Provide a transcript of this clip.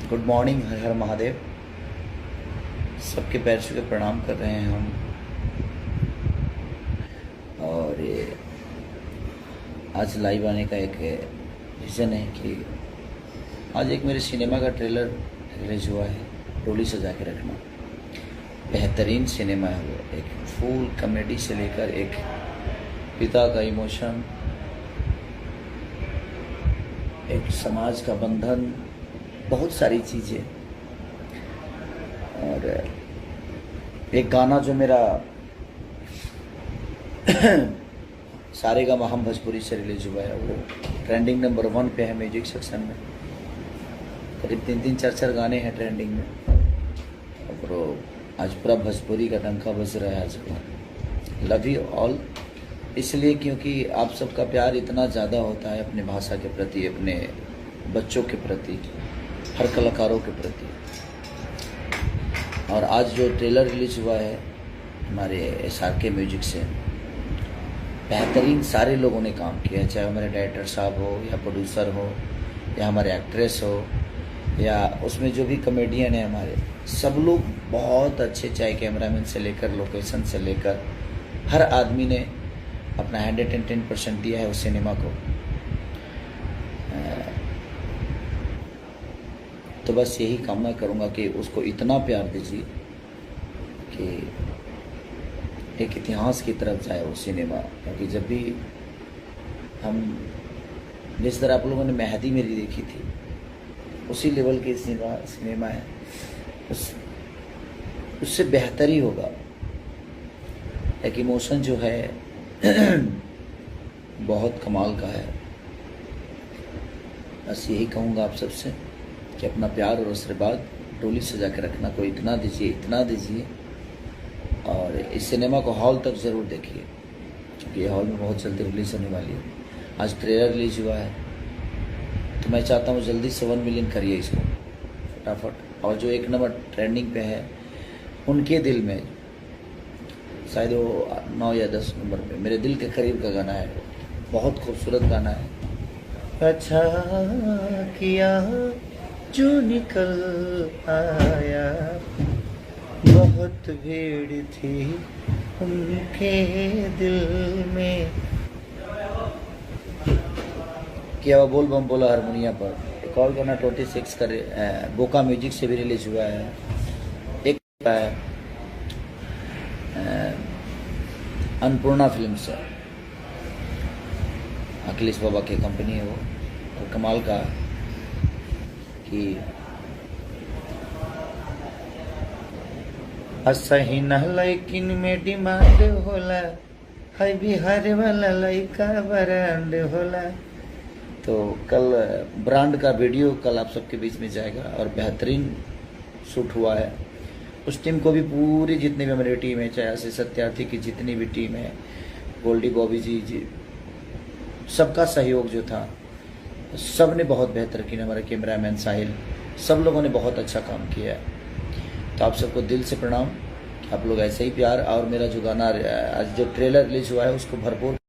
Good morning, हर हर महादेव। सबके पैर छू के प्रणाम कर रहे हैं हम। और ये आज लाइव आने का एक रीज़न है कि आज एक मेरे सिनेमा का ट्रेलर रिलीज हुआ है, टोली सजा के रखना। बेहतरीन सिनेमा है वो, एक फुल कॉमेडी से लेकर एक पिता का इमोशन, एक समाज का बंधन, बहुत सारी चीज़ें। और एक गाना जो मेरा सारेगामा हम भोजपुरी से रिलीज हुआ है, वो ट्रेंडिंग नंबर 1 पे है म्यूजिक सेक्शन में। करीब 3-4 गाने हैं ट्रेंडिंग में, और आज पूरा भोजपुरी का डंका बज रहा है आज का। लव यू ऑल, इसलिए क्योंकि आप सबका प्यार इतना ज़्यादा होता है अपने भाषा के प्रति, अपने बच्चों के प्रति, हर कलाकारों के प्रति। और आज जो ट्रेलर रिलीज हुआ है हमारे SRK म्यूजिक से, बेहतरीन सारे लोगों ने काम किया है, चाहे हमारे डायरेक्टर साहब हो या प्रोड्यूसर हो या हमारे एक्ट्रेस हो या उसमें जो भी कॉमेडियन है हमारे, सब लोग बहुत अच्छे, चाहे कैमरामैन से लेकर लोकेशन से लेकर हर आदमी ने अपना 110% दिया है उस सिनेमा को। तो बस यही कामना करूँगा कि उसको इतना प्यार दीजिए कि एक इतिहास की तरफ जाए वो सिनेमा। क्योंकि जब भी हम, जिस तरह आप लोगों ने मेहदी मेरी देखी थी, उसी लेवल की सिनेमा है, उससे बेहतर ही होगा। एक इमोशन जो है बहुत कमाल का है। बस यही कहूँगा आप सबसे कि अपना प्यार और आशीर्वाद टोली सजा के रखना, कोई इतना दीजिए, इतना दीजिए। और इस सिनेमा को हॉल तक ज़रूर देखिए, क्योंकि ये हॉल में बहुत जल्दी रिलीज़ होने वाली है। आज ट्रेलर रिलीज हुआ है, तो मैं चाहता हूँ जल्दी से 1 मिलियन करिए इसको फटाफट। और जो 1 नंबर ट्रेंडिंग पे है, उनके दिल में शायद वो 9 या 10 नंबर पे, मेरे दिल के करीब का गाना है, बहुत खूबसूरत गाना है। अच्छा किया जो निकल आया, बहुत भीड़ थी उनके दिल में। क्या वो बोल बम बोला हारमोनिया पर। एक और गाना 26 का बोका म्यूजिक से भी रिलीज हुआ है। एक अन्नपूर्णा फिल्म से, अखिलेश बाबा की कंपनी है वो, और कमाल का कि असही न लेकिन में डिमांड होला, है बिहार वाला लड़का ब्रांड होला। तो कल ब्रांड का वीडियो कल आप सबके बीच में जाएगा, और बेहतरीन शूट हुआ है। उस टीम को भी, पूरी जितनी भी हमारी टीम है, चाहे ऐसे सत्यार्थी की जितनी भी टीम है, गोल्डी बॉबी जी, सबका सहयोग जो था, सब ने बहुत बेहतर किया। हमारे कैमरामैन साहिल, सब लोगों ने बहुत अच्छा काम किया है। तो आप सबको दिल से प्रणाम, आप लोग ऐसे ही प्यार। और मेरा जो गाना आज जो ट्रेलर रिलीज हुआ है, उसको भरपूर